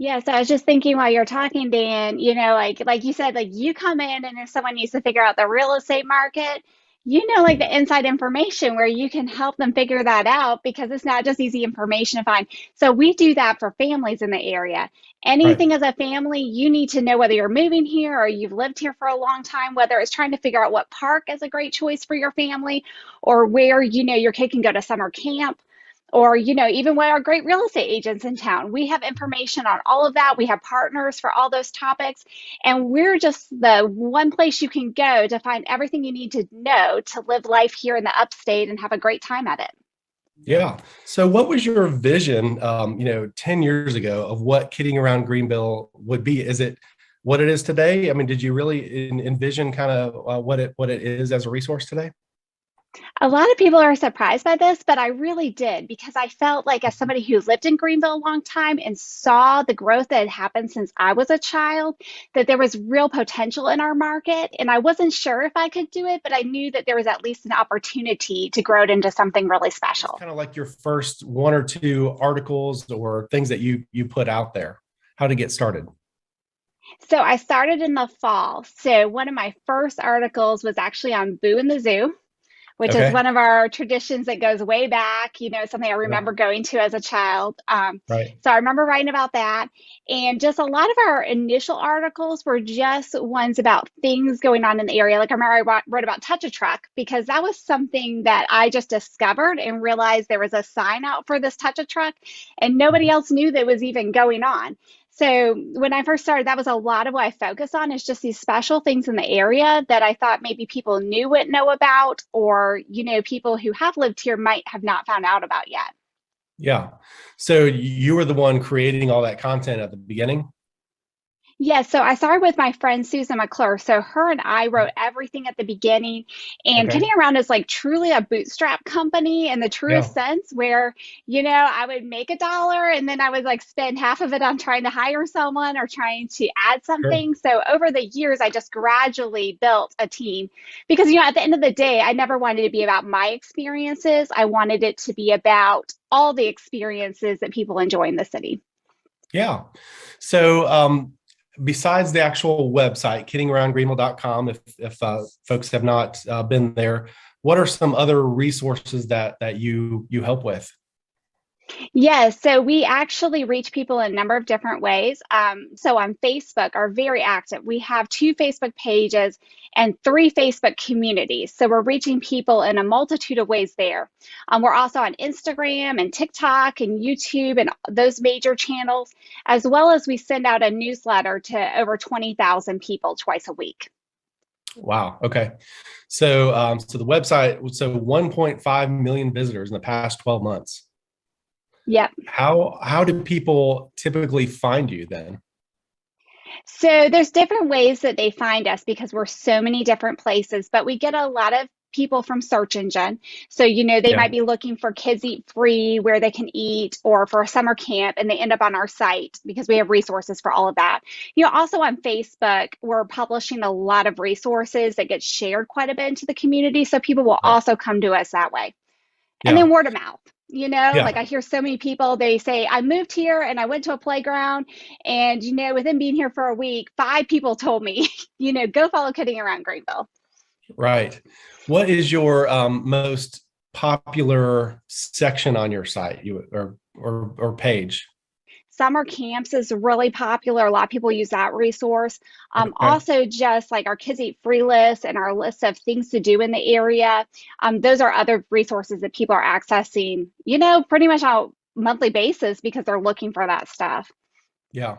Yeah, so I was just thinking while you're talking, Dan, like you said, like you come in and if someone needs to figure out the real estate market, like the inside information where you can help them figure that out because it's not just easy information to find. So we do that for families in the area. Right. Anything as a family, you need to know whether you're moving here or you've lived here for a long time, whether it's trying to figure out what park is a great choice for your family or where, your kid can go to summer camp or even what are great real estate agents in town. We have information on all of that. We have partners for all those topics, and we're just the one place you can go to find everything you need to know to live life here in the upstate and have a great time at it. Yeah. So what was your vision, 10 years ago of what Kidding Around Greenville would be? Is it what it is today? I mean, did you really envision kind of what it is as a resource today? A lot of people are surprised by this, but I really did because I felt like, as somebody who lived in Greenville a long time and saw the growth that had happened since I was a child, that there was real potential in our market. And I wasn't sure if I could do it, but I knew that there was at least an opportunity to grow it into something really It's special. kind of like your first one or two articles or things that you put out there. How to get started. So I started in the fall. So one of my first articles was actually on Boo in the Zoo, which is Okay. one of our traditions that goes way back, something I Yeah. remember going to as a child. Right. So I remember writing about that. And just a lot of our initial articles were just ones about things going on in the area. Like I remember I wrote about Touch a Truck because that was something that I just discovered and realized there was a sign out for this Touch a Truck and nobody Mhm. else knew that was even going on. So when I first started, that was a lot of what I focused on is just these special things in the area that I thought maybe people new wouldn't know about, or, people who have lived here might have not found out about yet. Yeah. So you were the one creating all that content at the beginning? Yes, so I started with my friend Susan McClure. So her and I wrote everything at the beginning. And Okay. Kidding Around is like truly a bootstrap company in the truest Yeah. sense, where, I would make $1 and then I would like spend half of it on trying to hire someone or trying to add Sure. something. So over the years, I just gradually built a team because, at the end of the day, I never wanted it to be about my experiences. I wanted it to be about all the experiences that people enjoy in the city. Yeah. So besides the actual website, kiddingaroundgreenville.com, if folks have not been there, what are some other resources that you help with? Yes, so we actually reach people in a number of different ways. So on Facebook are very active. We have 2 Facebook pages and 3 Facebook communities. So we're reaching people in a multitude of ways there. We're also on Instagram and TikTok and YouTube and those major channels, as well as we send out a newsletter to over 20,000 people twice a week. Wow. Okay. So the website, so 1.5 million visitors in the past 12 months. Yep. How do people typically find you then? So there's different ways that they find us because we're so many different places, but we get a lot of people from search engine. So, they Yeah. might be looking for kids eat free where they can eat or for a summer camp and they end up on our site because we have resources for all of that. Also on Facebook, we're publishing a lot of resources that get shared quite a bit into the community. So people will Right. also come to us that way. And Yeah. then word of mouth. Yeah. Like I hear so many people, they say, I moved here and I went to a playground. And, within being here for a week, 5 people told me, go follow Kidding Around Greenville. Right. What is your most popular section on your site, or page? Summer camps is really popular. A lot of people use that resource. Okay. Also, just like our Kids Eat Free list and our list of things to do in the area. Those are other resources that people are accessing, pretty much on a monthly basis because they're looking for that stuff. Yeah.